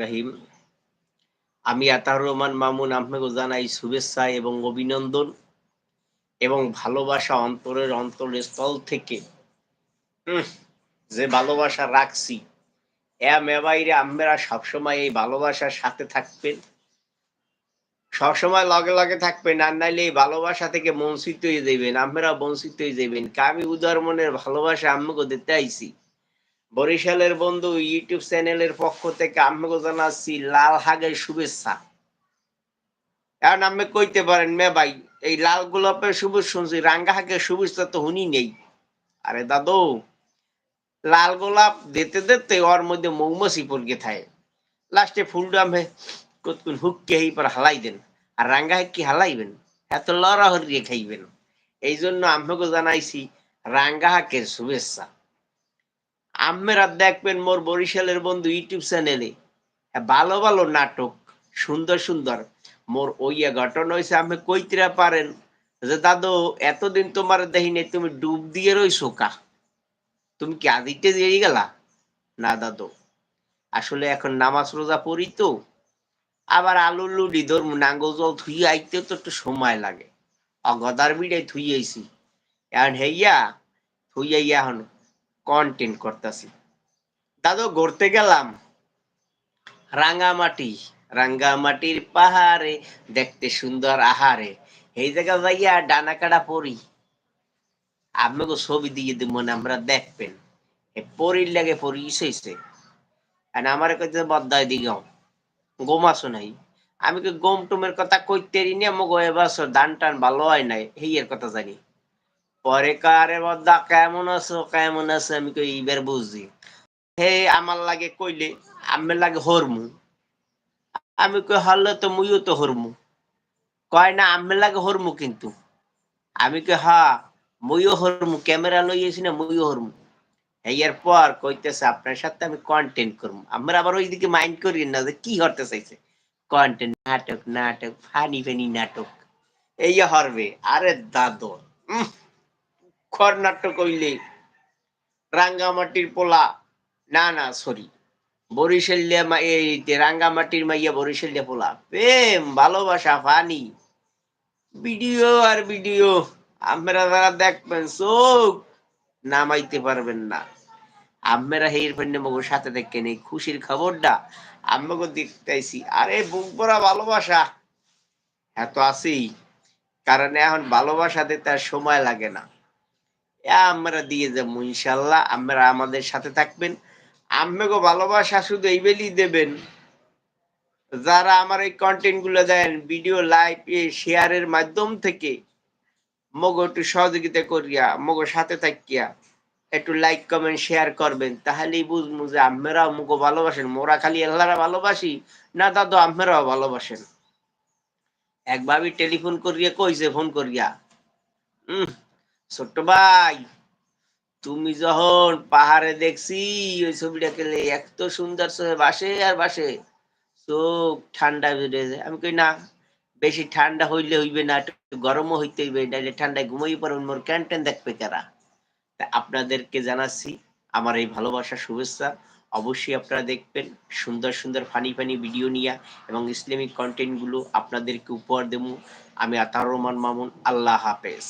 রাহিম। আমি আতাউর রহমান মামুন আপনাকে জানাই শুভেচ্ছা এবং অভিনন্দন এবং ভালোবাসা অন্তরের স্থল থেকে যে ভালোবাসা রাখছি মেবাইরে আপনারা সবসময় এই ভালোবাসার সাথে থাকবেন, সবসময় লগে লগে থাকবেন, আর নাইলে এই ভালোবাসা থেকে বঞ্চিত হয়ে যাবেন, আপনারা বঞ্চিত হয়ে যাবেন। আমি উদার মনের ভালোবাসা আপনাকে দিতে আইছি। বরিশালের বন্ধু ইউটিউব চ্যানেলের পক্ষ থেকে আপনাকে জানাচ্ছি লাল হাগের শুভেচ্ছা। এখন আপনি কইতে পারেন মে ভাই এই লাল গোলাপের সবুজ শুনছি, রাঙ্গা হাগের সবুজটা তো হুনি নেই। আরে দাদু, লাল গোলাপ দিতে দিতে ওর মধ্যে মৌমাছি পড়কে থাকে, লাস্টে ফুলটা আমি কতক্ষণ হুককে এই পর হালাই দেন, আর রাঙ্গা হাগ কি হালাইবেন, এত লড়া হরিয়ে খাইবেন। এই জন্য আপনাকে জানাইছি রাঙ্গা হাগের শুভেচ্ছা। আপনারা দেখবেন মোর বরিশালের বন্ধু ইউটিউব চ্যানেলে ভালো ভালো নাটক, সুন্দর সুন্দর। মোর ওইয়া ঘটনা হয়েছে, আপনি কইতে পারেন যে দাদু এতদিন তোমার দেখিনি, তুমি ডুব দিয়ে রইছো কা, তুমি কি আদিতে দিয়ে গেলা? না দাদু, আসলে এখন নামাজ রোজা পড়ি তো, আবার আলু লুডি ধর্ম নাঙ্গল জল ধুই আইতেও তো একটু সময় লাগে, অগদার বিড়াই ধুই আইছি। এখন হেইয়া ধুইয়া এখন কন্টেন্ট করতেছি। দাদু ঘুরতে গেলাম রাঙ্গামাটি, রাঙ্গামাটির পাহাড়ে দেখতে সুন্দর আহারে, এই জায়গা যাইয়া ডানা কাটা পড়ি, আপনাকে ছবি দিয়ে দিব মনে আমরা দেখবেন। পরির লাগে পরি ইসেছে, আর আমার কাছে বদায় দিগাও গোম আসো নাই। আমি কি গোম টুমের কথা কইতে নিয়ে মগো এবছর ধান টান ভালো হয় নাই, এই এর কথা জানি। পরে কারে বদা কেমন আছো কেমন আছো, আমি কই এইবার বুঝছি। হে আমার লাগে কইলে আমার লাগে হরমু, আমি কই হরলে তো মুইও তো হরমু। কয় না আমার লাগে হরমু, কিন্তু আমি কই হা মুইও হরমু, ক্যামেরা লইয়েছি না মুইও হরমু। এর পর কইতেছে আপনার সাথে আমি কন্টেন্ট করবো। আমরা আবার ওইদিকে মাইন্ড করি না যে কি করতে চাইছে, কন্টেন্ট নাটক নাটক ফানি ফানি নাটক এই হরবে। আরে দাদু খর নাটক হইলে রাঙ্গামাটির পোলা, না না সরি বরিশালিয়া এই রাঙ্গামাটির মাইয়া বরিশালিয়া পোলা, প্রেম ভালোবাসা ফানি ভিডিও আর ভিডিও, আপনারা যারা দেখবেন চোখ নামাইতে পারবেন না। আপনারা হের ফেন্ডে মগর সাথে দেখেন এই খুশির খবরটা আমাকে দেখতেছি। আরে বুক ভরা ভালোবাসা এত আছেই, কারণ এখন ভালোবাসা দিতে আর সময় লাগে না। আমরা দিয়ে যাবো ইনশাল্লাহ, আমরা আমাদের সাথে থাকবেন। আপনাকে ভালোবাসা শুধু এই বেলি দেবেন যারা আমার এই কন্টেন্ট গুলো দেন, ভিডিও লাইক শেয়ারের মাধ্যম থেকে মগো একটু সহযোগিতা করিয়া মগো সাথে থাকিয়া একটু লাইক কমেন্ট শেয়ার করবেন, তাহলেই বুঝবো যে আপনারাও মুখো ভালোবাসেন। মোরা খালি আল্লাহরা ভালোবাসি না দাদু, আপনারাও ভালোবাসেন। এক ভাবি টেলিফোন করিয়া কইছে, ফোন করিয়া ছোট্ট ভাই তুমি যখন পাহাড়ে দেখছি ওই ছবিটা কেলে এত সুন্দর বাসে আর বাসে চোখ ঠান্ডা বেড়ে যায়। আমি কই না, বেশি ঠান্ডা হইলে হইবে না, একটু গরমও হইতে হইবে, নাইলে ঠান্ডায় ঘুমাই পারবেন, মোর ক্যান্টেন দেখবে কারা। আপনাদেরকে জানাচ্ছি আমার এই ভালোবাসা শুভেচ্ছা। অবশ্যই আপনারা দেখবেন সুন্দর সুন্দর ফানি ফানি ভিডিও নিয়ে এবং ইসলামিক কন্টেন্ট গুলো আপনাদেরকে উপহার দেবো। আমি আতাউর রহমান মামুন, আল্লাহ হাফেজ।